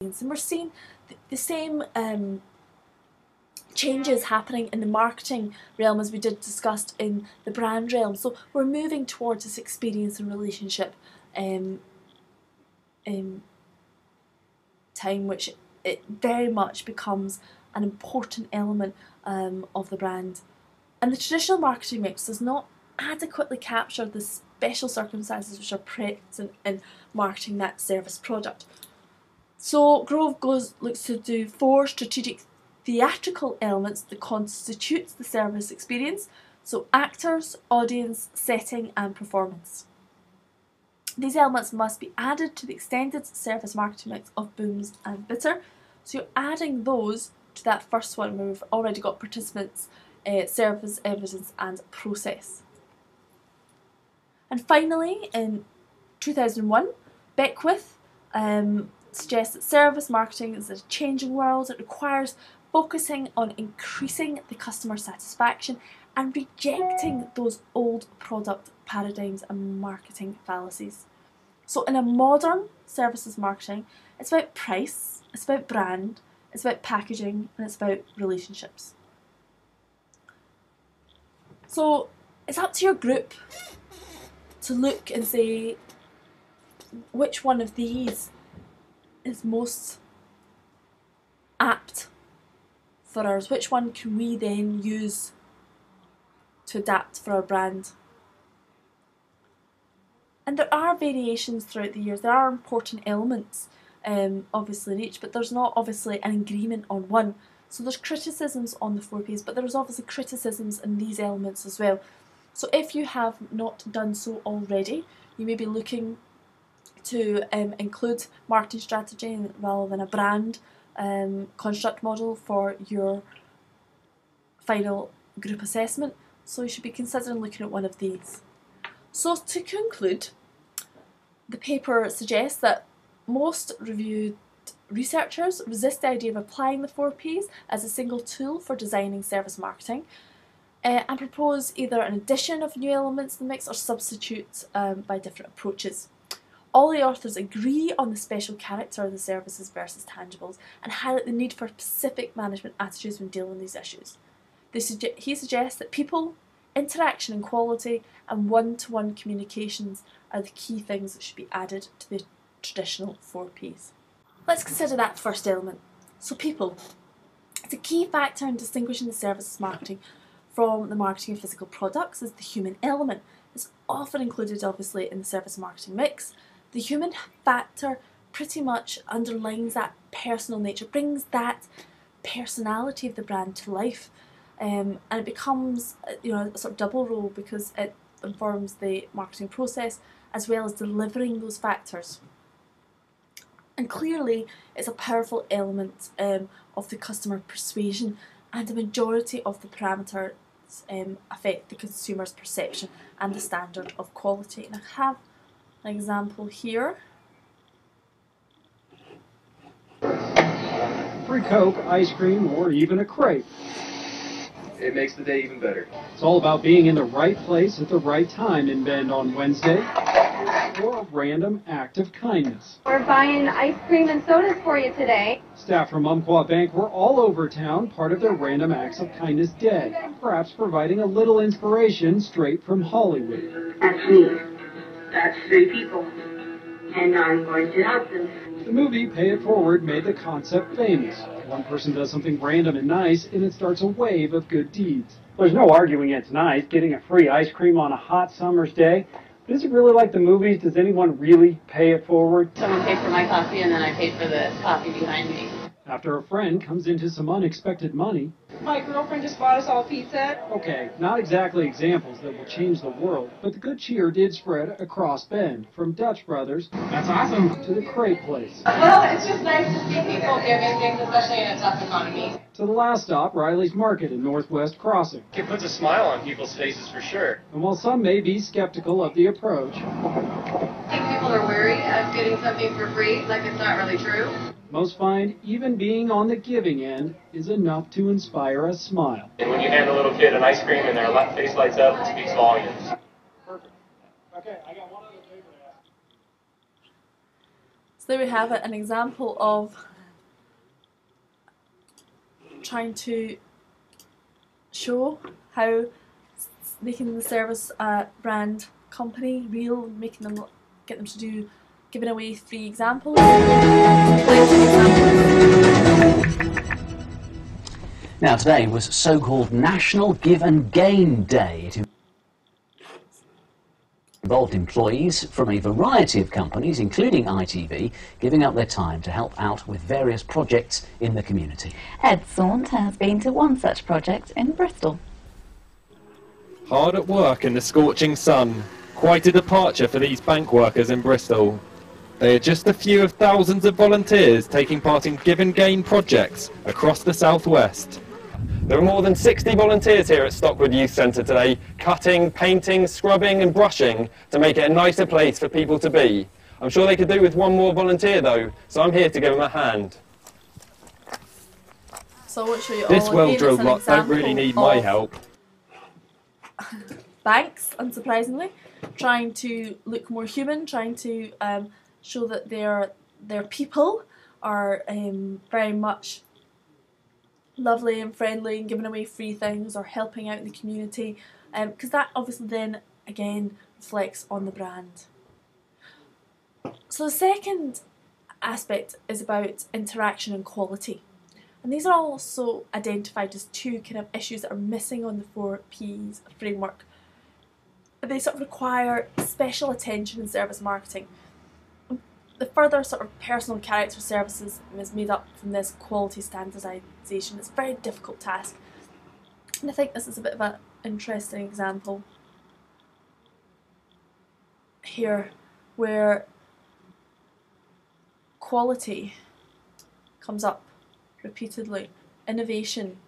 And we're seeing the same changes happening in the marketing realm as we did discussed in the brand realm. So we're moving towards this experience and relationship time, which it very much becomes an important element of the brand. And the traditional marketing mix does not adequately capture the special circumstances which are present in marketing that service product. So Grove looks to do 4 strategic theatrical elements that constitutes the service experience. So actors, audience, setting and performance. These elements must be added to the extended service marketing mix of Booms and Bitter. So you're adding those to that first one where we've already got participants, service, evidence and process. And finally, in 2001, Beckwith suggests that service marketing is a changing world. It requires focusing on increasing the customer satisfaction and rejecting those old product paradigms and marketing fallacies. So in a modern services marketing, it's about price, it's about brand, it's about packaging, and it's about relationships. So it's up to your group to look and say which one of these is most apt for us, which one can we then use to adapt for our brand. And there are variations throughout the years, there are important elements obviously in each, but there's not obviously an agreement on one. So there's criticisms on the 4Ps, but there's obviously criticisms in these elements as well. So if you have not done so already, you may be looking to include marketing strategy rather than a brand construct model for your final group assessment. So you should be considering looking at one of these. So to conclude, the paper suggests that most reviewed researchers resist the idea of applying the 4Ps as a single tool for designing service marketing and propose either an addition of new elements in the mix or substitutes by different approaches. All the authors agree on the special character of the services versus tangibles and highlight the need for specific management attitudes when dealing with these issues. He suggests that people, interaction and quality, and one-to-one communications are the key things that should be added to the traditional 4Ps. Let's consider that first element. So people. It's a key factor in distinguishing the services marketing from the marketing of physical products is the human element. It's often included obviously in the service marketing mix. The human factor pretty much underlines that personal nature, brings that personality of the brand to life. And it becomes a sort of double role because it informs the marketing process as well as delivering those factors. And clearly it's a powerful element of the customer persuasion, and the majority of the parameters affect the consumer's perception and the standard of quality. And I have an example here. Free Coke, ice cream, or even a crepe. It makes the day even better. It's all about being in the right place at the right time in Bend on Wednesday, or a random act of kindness. We're buying ice cream and sodas for you today. Staff from Umpqua Bank were all over town, part of their Random Acts of Kindness Day, perhaps providing a little inspiration straight from Hollywood. That's me. That's 3 people. And I'm going to help them. The movie Pay It Forward made the concept famous. One person does something random and nice, and it starts a wave of good deeds. There's no arguing it's nice, getting a free ice cream on a hot summer's day. But is it really like the movies? Does anyone really pay it forward? Someone paid for my coffee and then I paid for the coffee behind me. After a friend comes into some unexpected money. My girlfriend just bought us all pizza. Okay, not exactly examples that will change the world, but the good cheer did spread across Bend, from Dutch Brothers, That's awesome, to the Crepe Place. Well, it's just nice to see people giving things, especially in a tough economy. To the last stop, Riley's Market in Northwest Crossing. It puts a smile on people's faces for sure. And while some may be skeptical of the approach, I think people are wary of getting something for free, like it's not really true. most find even being on the giving end is enough to inspire a smile. And when you hand a little kid an ice cream and their face lights up, it speaks volumes. Perfect. Okay, I got one other favor to ask. there we have it, an example of trying to show how making the service brand company real, making them get them to do, giving away free examples. Now today was so-called National Give and Gain Day. It involved employees from a variety of companies, including ITV, giving up their time to help out with various projects in the community. Ed Saunt has been to one such project in Bristol. Hard at work in the scorching sun. Quite a departure for these bank workers in Bristol. They are just a few of thousands of volunteers taking part in give and gain projects across the southwest. There are more than 60 volunteers here at Stockwood Youth Centre today, cutting, painting, scrubbing and brushing to make it a nicer place for people to be. I'm sure they could do with one more volunteer though, so I'm here to give them a hand. So I want to show you This all well-drilled lot don't really need my help. Banks, unsurprisingly, trying to look more human, trying to show that their people are very much lovely and friendly and giving away free things or helping out in the community, because that obviously then again reflects on the brand. So the second aspect is about interaction and quality, and these are also identified as two kind of issues that are missing on the 4Ps framework. They sort of require special attention in service marketing. The further sort of personal character services is made up from this quality standardisation. It's a very difficult task, and I think this is a bit of an interesting example here where quality comes up repeatedly. Innovation,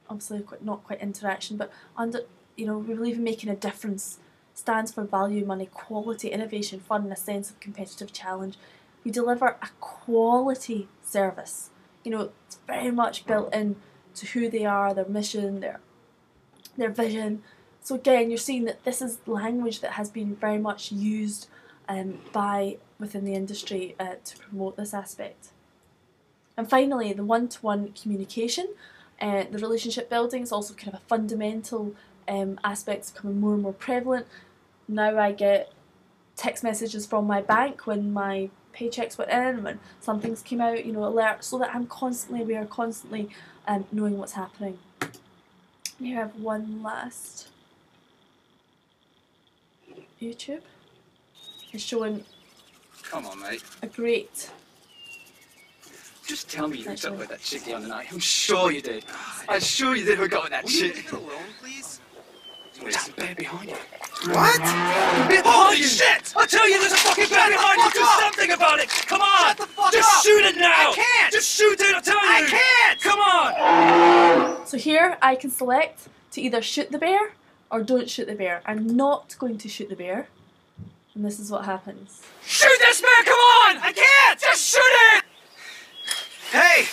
obviously not quite interaction, but under, we believe in making a difference, stands for value, money, quality, innovation, fun and a sense of competitive challenge. We deliver a quality service. It's very much built in to who they are, their mission, their vision. So again, you're seeing that this is language that has been very much used within the industry to promote this aspect. And finally, the one-to-one communication, the relationship building is also kind of a fundamental aspects becoming more and more prevalent. Now I get text messages from my bank when my paychecks went in, when something's came out, alerts, so that I'm constantly aware, constantly knowing what's happening. Here I have one last YouTube. It's showing Come on, mate. a great... Just tell me you hooked up with that chick the other night. I'm sure you did. I'm sure you did hook up with that chick. Leave it alone, please? There's a bear behind you. What? Holy shit! I tell you, there's a fucking bear behind you! Do something about it! Come on! Shut the fuck Just up! shoot it now! I can't! Just shoot it, I tell you! I can't! Come on! So here I can select to either shoot the bear or don't shoot the bear. I'm not going to shoot the bear, and this is what happens. Shoot this bear! Come on! I can't! Just shoot it! Hey!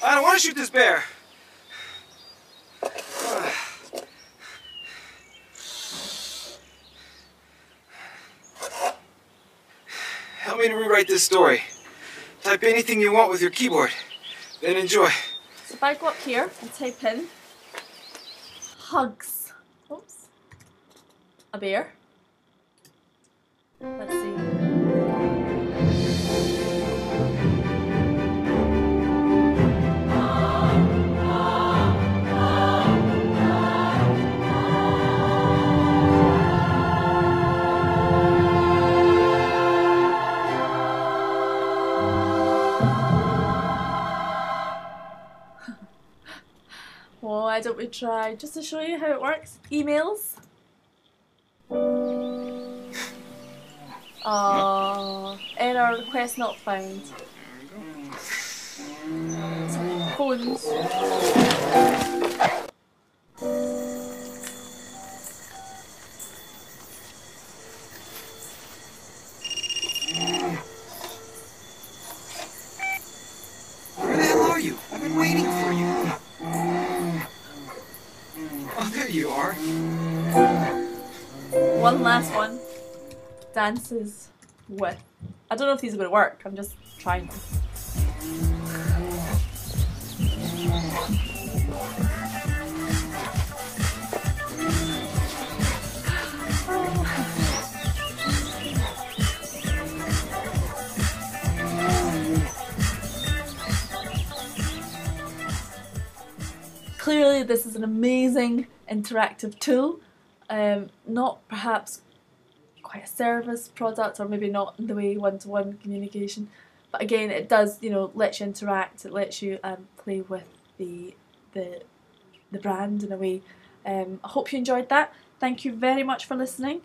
I don't want to shoot this bear. Help me to rewrite this story. Type anything you want with your keyboard. Then enjoy. So if I go up here and type in hugs, oops, a bear. Let's see. Why don't we try, just to show you how it works, emails. Error, request not found. Phones. Where the hell are you? I've been waiting for you. Oh, there you are. One last one. Dances with I don't know if these are going to work. I'm just trying them. Clearly this is an amazing interactive tool, not perhaps quite a service product, or maybe not in the way one-to-one communication, but again it does, you know, let you interact, it lets you play with the brand in a way. I hope you enjoyed that. Thank you very much for listening.